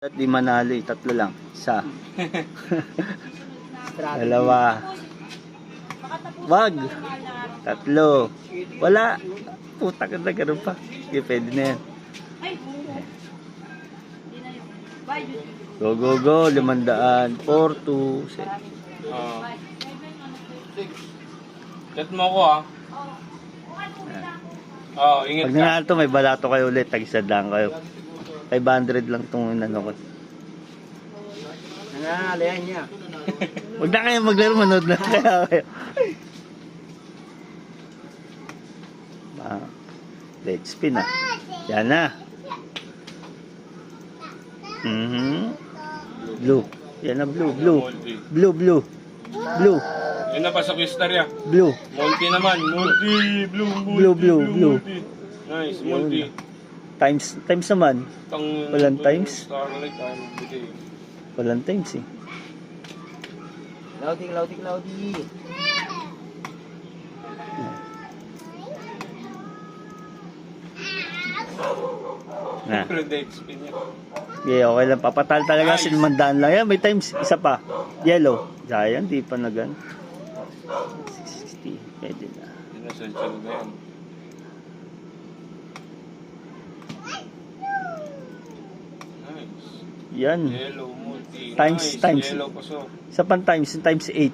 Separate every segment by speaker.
Speaker 1: At di manalo eh. Tatlo lang. Isa. Dalawa. Wag. Tatlo. Wala. Puta ka na ganun pa. Sige, pwede na yan. Go, go, go. 500. 4, 2, 6.
Speaker 2: Chat mo ako ah. Oo, ingat
Speaker 1: Pag
Speaker 2: ka.
Speaker 1: nanalo to, may balato kayo ulit. Tag-isa lang kayo. 500 lang itong inano ko.
Speaker 3: Nangangalyan niya.
Speaker 1: Huwag na kayo maglaro. Manood na kaya kayo. Dead spin ah. Yan na. Blue. Yan na blue. Blue. Blue, blue. Blue.
Speaker 2: Yun na, pasok yung star ya.
Speaker 1: Blue.
Speaker 2: Multi naman. Multi. Blue, multi.
Speaker 1: Blue, blue, blue.
Speaker 2: Multi. Nice, multi.
Speaker 1: Times naman. Walang times?
Speaker 2: Star ulit, time bigay.
Speaker 1: Walang times eh.
Speaker 3: Cloudy, cloudy, cloudy.
Speaker 1: Na.
Speaker 2: Pero dead spin yan.
Speaker 1: Okay, okay lang. Papatal talaga.
Speaker 2: Nice.
Speaker 1: Sinumandaan lang yan. May times. Isa pa. Yellow. Giant. Di pa na gan. 660. Pwede na.
Speaker 2: Yun na, sal-sal na yan. Nice.
Speaker 1: Yan.
Speaker 2: Yellow, multi.
Speaker 1: Times,
Speaker 2: Nice.
Speaker 1: times.
Speaker 2: Yellow, pasok.
Speaker 1: Isa pang times. Times 8.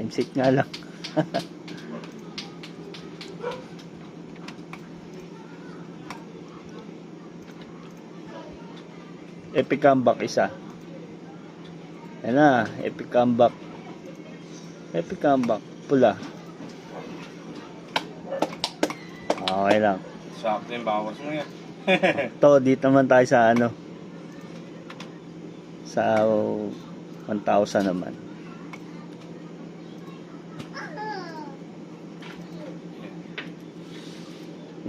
Speaker 1: Times 8 nga lang. Epic comeback isa. Yan na. Epic comeback. Epic comeback. Pula. Okay lang.
Speaker 2: Sakto yung bawas mo yan.
Speaker 1: To, dito naman tayo sa ano. Sa 1,000 naman.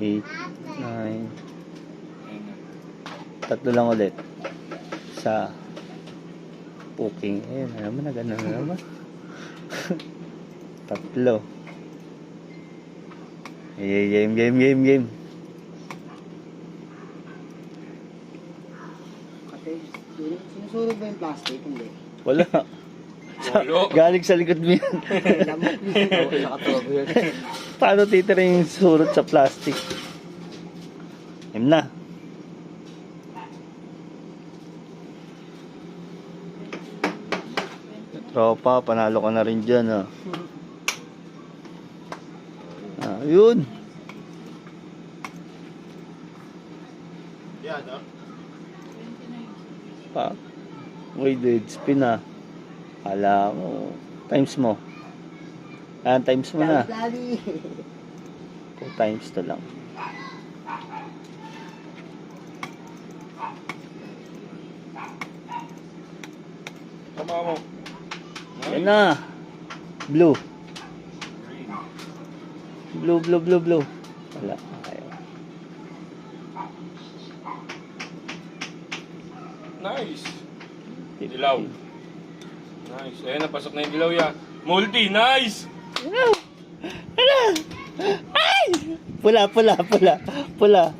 Speaker 1: Eight, nine. Tatlo lang ulit. Sa Puking. Ayun, naman na gano'n na naman. Tatlo. Game.
Speaker 3: Ate, sinusurog ba yung plastic? Hindi.
Speaker 1: Wala.
Speaker 2: Walo.
Speaker 1: Galing sa likod mo yan.
Speaker 3: Lamok niya. Nakatobo yun.
Speaker 1: Paano titira yung surot sa plastic? Yun na. Tropa, panalo ka na rin dyan ah. Yun. Pa. Uy, dead spin ah. Kala mo. Times mo. Times mo na.
Speaker 3: Lali.
Speaker 1: 2 times to lang.
Speaker 2: Tama mo.
Speaker 1: Yan na. Blue.
Speaker 2: Green.
Speaker 1: Blue. Wala. Okay.
Speaker 2: Nice. Dilaw. Nice. Ayun, napasok na yung dilaw ya. Multi, nice!
Speaker 1: Pula.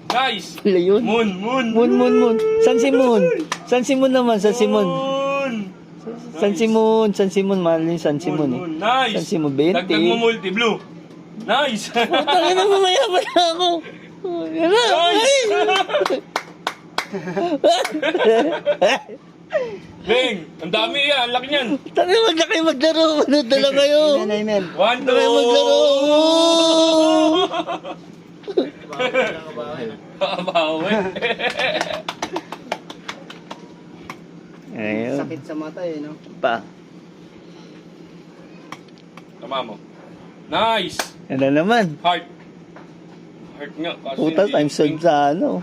Speaker 2: Nice!
Speaker 1: Pula yun. Moon. San si Moon? San si Moon naman? San si Moon? San si Moon? Mahal yung San si Moon eh.
Speaker 2: Nice!
Speaker 1: San si Moon, 20.
Speaker 2: Dagdag mo multi, blue. Nice!
Speaker 1: Putang ina, mamaya pa na ako. Yan na.
Speaker 2: Nice! Beng, ang dami yan, ang laki niyan.
Speaker 1: Tangin, wag na kayo maglaro. Manood na lang kayo.
Speaker 3: Amen.
Speaker 2: 1, 2.
Speaker 1: Wag na kayo maglaro.
Speaker 2: Kabawi.
Speaker 1: Ayun.
Speaker 3: Sakit sa mata eh, no?
Speaker 1: Pa.
Speaker 2: Tama mo. Nice!
Speaker 1: Yan na naman.
Speaker 2: Heart. Heart nga. Kasi
Speaker 1: Puta,
Speaker 2: hindi-
Speaker 1: times 12 sa ano.